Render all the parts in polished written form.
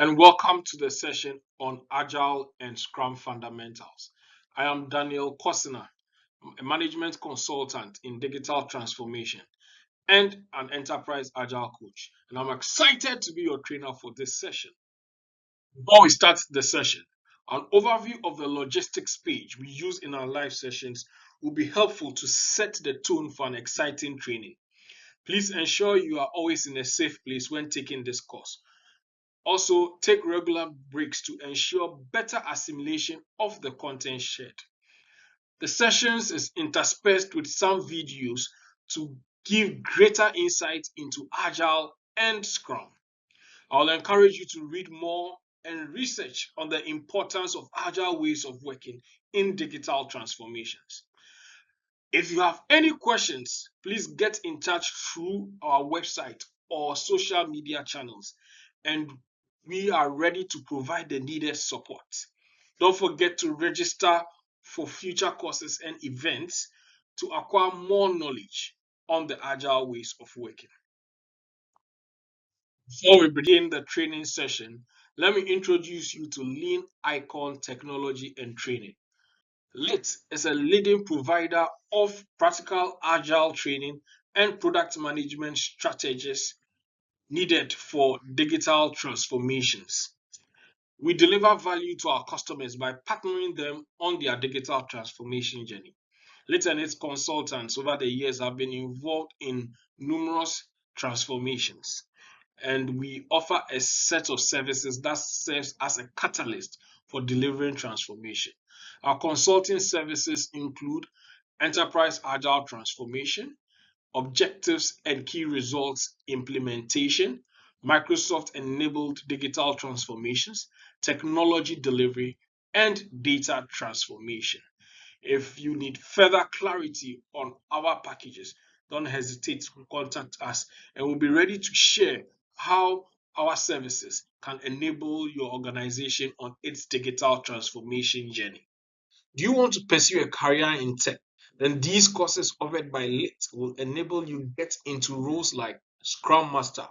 and welcome to the session on Agile and Scrum fundamentals. I am Daniel Kosina, a management consultant in digital transformation and an enterprise Agile coach, and I'm excited to be your trainer for this session. Before we start the session, an overview of the logistics page we use in our live sessions will be helpful to set the tone for an exciting training. Please ensure you are always in a safe place when taking this course. Also, take regular breaks to ensure better assimilation of the content shared. The sessions is interspersed with some videos to give greater insight into Agile and Scrum. I'll encourage you to read more and research on the importance of Agile ways of working in digital transformations. If you have any questions, please get in touch through our website or social media channels, and we are ready to provide the needed support. Don't forget to register for future courses and events to acquire more knowledge on the Agile ways of working. Before we begin the training session, let me introduce you to Lean Icon Technology and Training. LIT is a leading provider of practical agile training and product management strategies needed for digital transformations. We deliver value to our customers by partnering them on their digital transformation journey. LIT and its consultants over the years have been involved in numerous transformations, and we offer a set of services that serves as a catalyst for delivering transformation. Our consulting services include enterprise agile transformation, objectives and key results implementation, Microsoft enabled digital transformations, technology delivery, and data transformation. If you need further clarity on our packages, don't hesitate to contact us, and we'll be ready to share how our services can enable your organization on its digital transformation journey. Do you want to pursue a career in tech? Then these courses offered by LIT will enable you get into roles like Scrum Master,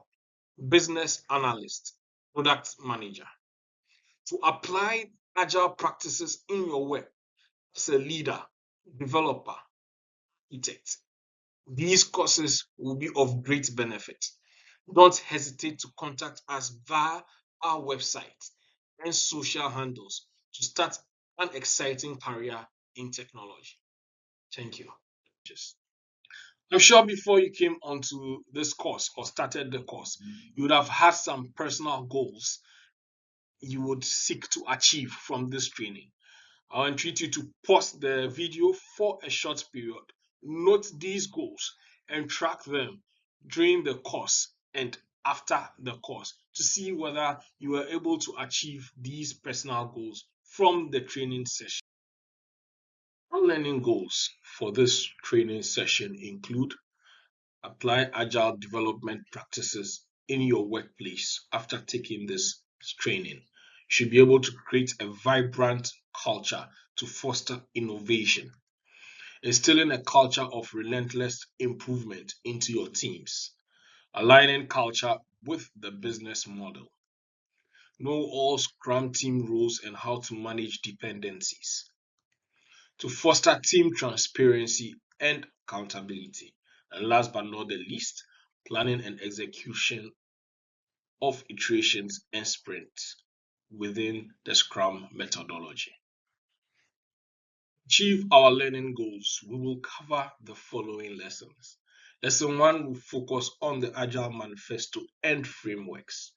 Business Analyst, Product Manager. To apply agile practices in your work as a leader, developer, architect, these courses will be of great benefit. Don't hesitate to contact us via our website and social handles to start an exciting career in technology. Thank you. I'm sure before you came onto this course or started the course, you would have had some personal goals you would seek to achieve from this training. I'll entreat you to pause the video for a short period, note these goals, and track them during the course and after the course to see whether you were able to achieve these personal goals from the training session. Our learning goals for this training session include apply agile development practices in your workplace after taking this training. You should be able to create a vibrant culture to foster innovation, instilling a culture of relentless improvement into your teams, aligning culture with the business model, know all Scrum team roles and how to manage dependencies, to foster team transparency and accountability. And last but not the least, planning and execution of iterations and sprints within the Scrum methodology. To achieve our learning goals, we will cover the following lessons. Lesson 1 will focus on the Agile Manifesto and frameworks,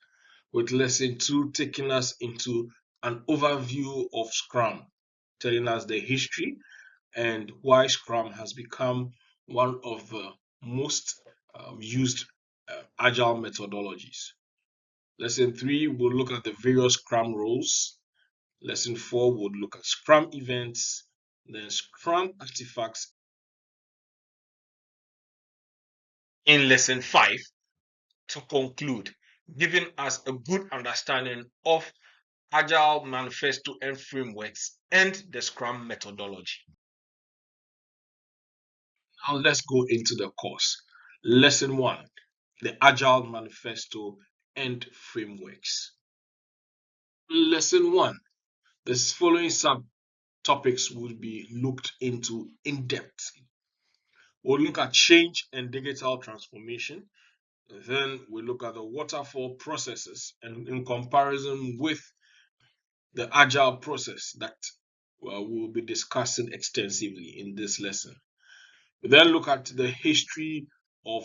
with Lesson 2 taking us into an overview of Scrum, telling us the history and why Scrum has become one of the most used Agile methodologies. Lesson 3 will look at the various Scrum roles. Lesson 4 would look at Scrum events, then Scrum artifacts. In Lesson 5, to conclude, giving us a good understanding of Agile Manifesto and frameworks and the Scrum methodology. Now let's go into the course. Lesson 1, the Agile Manifesto and frameworks. Lesson 1. The following subtopics will be looked into in depth. We'll look at change and digital transformation. Then we look at the waterfall processes and in comparison with the agile process that we'll be discussing extensively in this lesson. We then look at the history of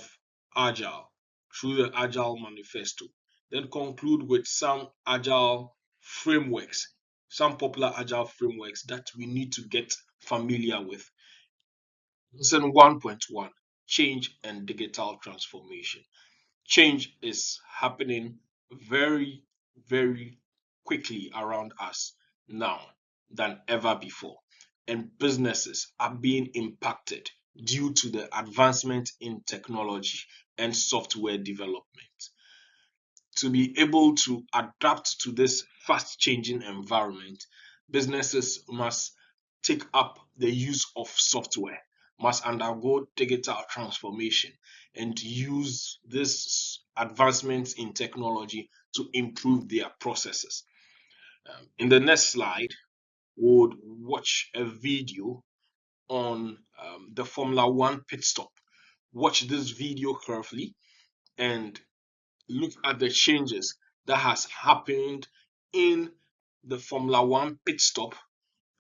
agile through the agile manifesto. Then conclude with some agile frameworks, some popular agile frameworks that we need to get familiar with. Lesson 1.1: Change and digital transformation. Change is happening very, very quickly around us now than ever before. And businesses are being impacted due to the advancement in technology and software development. To be able to adapt to this fast changing environment, businesses must take up the use of software, must undergo digital transformation, and use this advancements in technology to improve their processes. In the next slide, we would watch a video on the Formula One pit stop. Watch this video carefully and look at the changes that has happened in the Formula One pit stop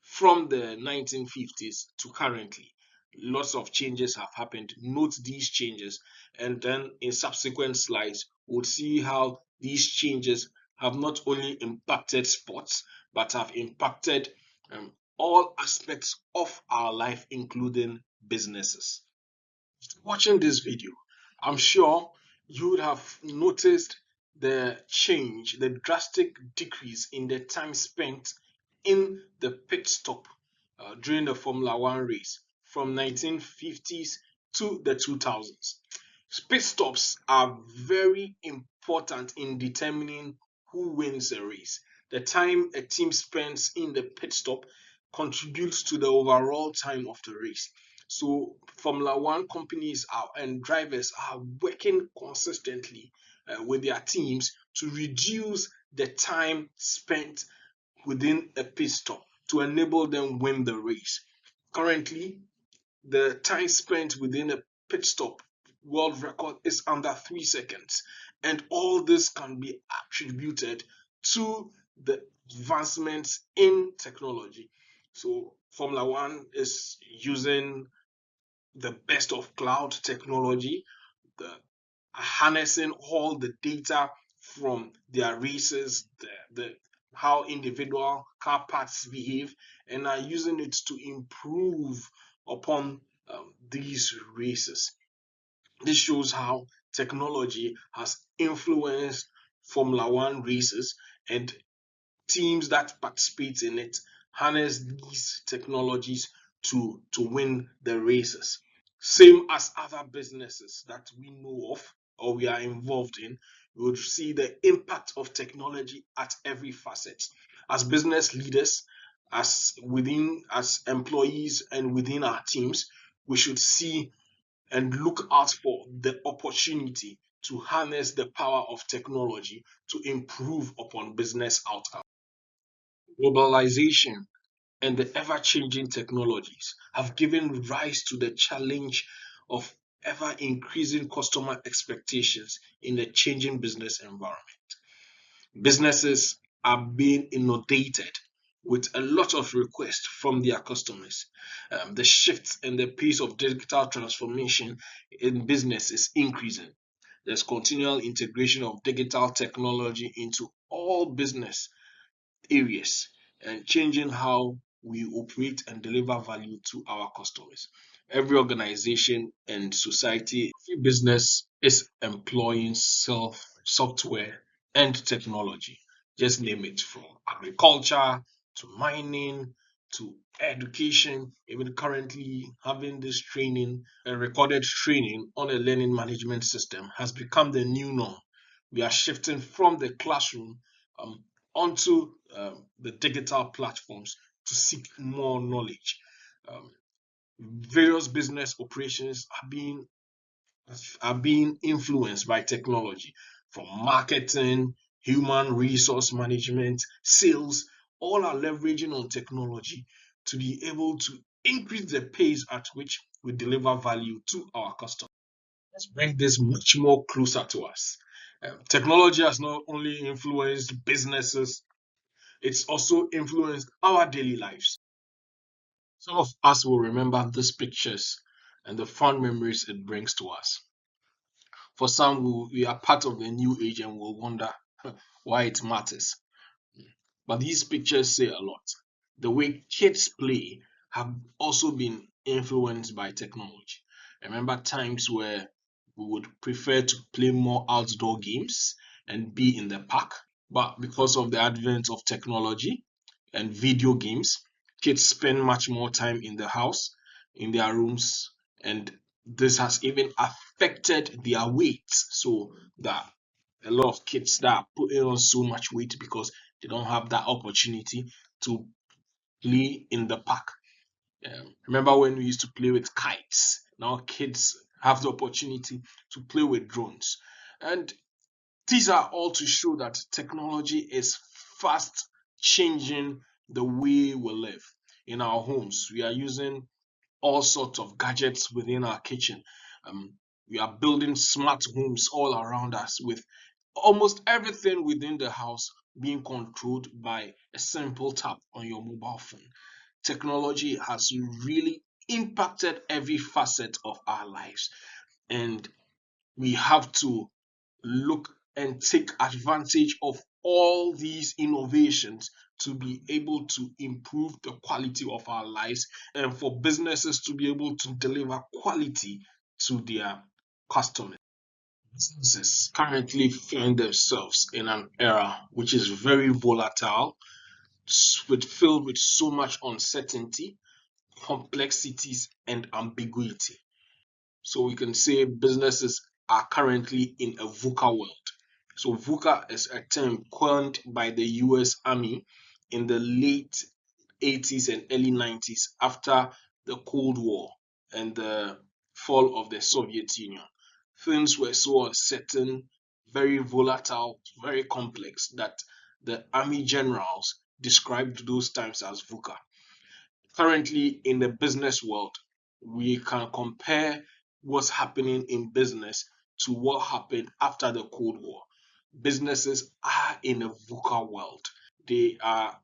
from the 1950s to currently. Lots of changes have happened. Note these changes, and then in subsequent slides, we'll see how these changes have not only impacted sports but have impacted all aspects of our life, including businesses. Watching this video, I'm sure you would have noticed the change, the drastic decrease in the time spent in the pit stop during the Formula One race from 1950s to the 2000s. Pit stops are very important in determining who wins a race. The time a team spends in the pit stop contributes to the overall time of the race. So Formula One companies and drivers are working consistently with their teams to reduce the time spent within a pit stop to enable them win the race. Currently, the time spent within a pit stop world record is under 3 seconds, and all this can be attributed to the advancements in technology. So Formula One is using the best of cloud technology, the harnessing all the data from their races, the how individual car parts behave, and are using it to improve upon these races. This shows how technology has influenced Formula One races, and teams that participate in it harness these technologies to win the races. Same as other businesses that we know of or we are involved in, we would see the impact of technology at every facet. As business leaders, as employees and within our teams, we should see and look out for the opportunity to harness the power of technology to improve upon business outcomes. Globalization and the ever changing technologies have given rise to the challenge of ever increasing customer expectations in the changing business environment. Businesses are being inundated with a lot of requests from their customers. The shift and the pace of digital transformation in business is increasing. There's continual integration of digital technology into all business areas and changing how we operate and deliver value to our customers. Every organization and society, every business is employing software and technology. Just name it, from agriculture to mining to education, even currently having this training and recorded training on a learning management system has become the new norm. We are shifting from the classroom um, onto the digital platforms to seek more knowledge. Um, Various business operations are being influenced by technology, from marketing human resource management, sales, all are leveraging on technology to be able to increase the pace at which we deliver value to our customers. Let's bring this much more closer to us. Technology has not only influenced businesses, it's also influenced our daily lives. Some of us will remember these pictures and the fond memories it brings to us. For some, we are part of the new age and will wonder why it matters. But these pictures say a lot. The way kids play have also been influenced by technology. I remember times where we would prefer to play more outdoor games and be in the park. But because of the advent of technology and video games, kids spend much more time in the house, in their rooms, and this has even affected their weight. So that a lot of kids that are putting on so much weight because they don't have that opportunity to play in the park. Remember when we used to play with kites? Now kids have the opportunity to play with drones. And these are all to show that technology is fast changing the way we live. In our homes, we are using all sorts of gadgets within our kitchen. Um, we are building smart homes all around us with almost everything within the house being controlled by a simple tap on your mobile phone. Technology has really impacted every facet of our lives, and we have to look and take advantage of all these innovations to be able to improve the quality of our lives and for businesses to be able to deliver quality to their customers. Businesses currently find themselves in an era which is very volatile, filled with so much uncertainty, complexities, and ambiguity. So we can say businesses are currently in a VUCA world. So VUCA is a term coined by the US Army in the late 80s and early 90s after the Cold War and the fall of the Soviet Union. Things were so uncertain, very volatile, very complex that the army generals described those times as VUCA. Currently in the business world, we can compare what's happening in business to what happened after the Cold War. Businesses are in a VUCA world. There are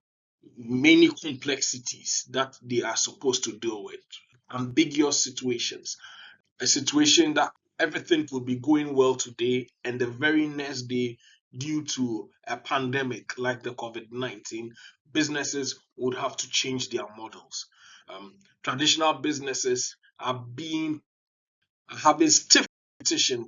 many complexities that they are supposed to deal with, ambiguous situations, a situation that everything could be going well today and the very next day, due to a pandemic like the COVID-19, businesses would have to change their models. Traditional businesses are being having stiff competition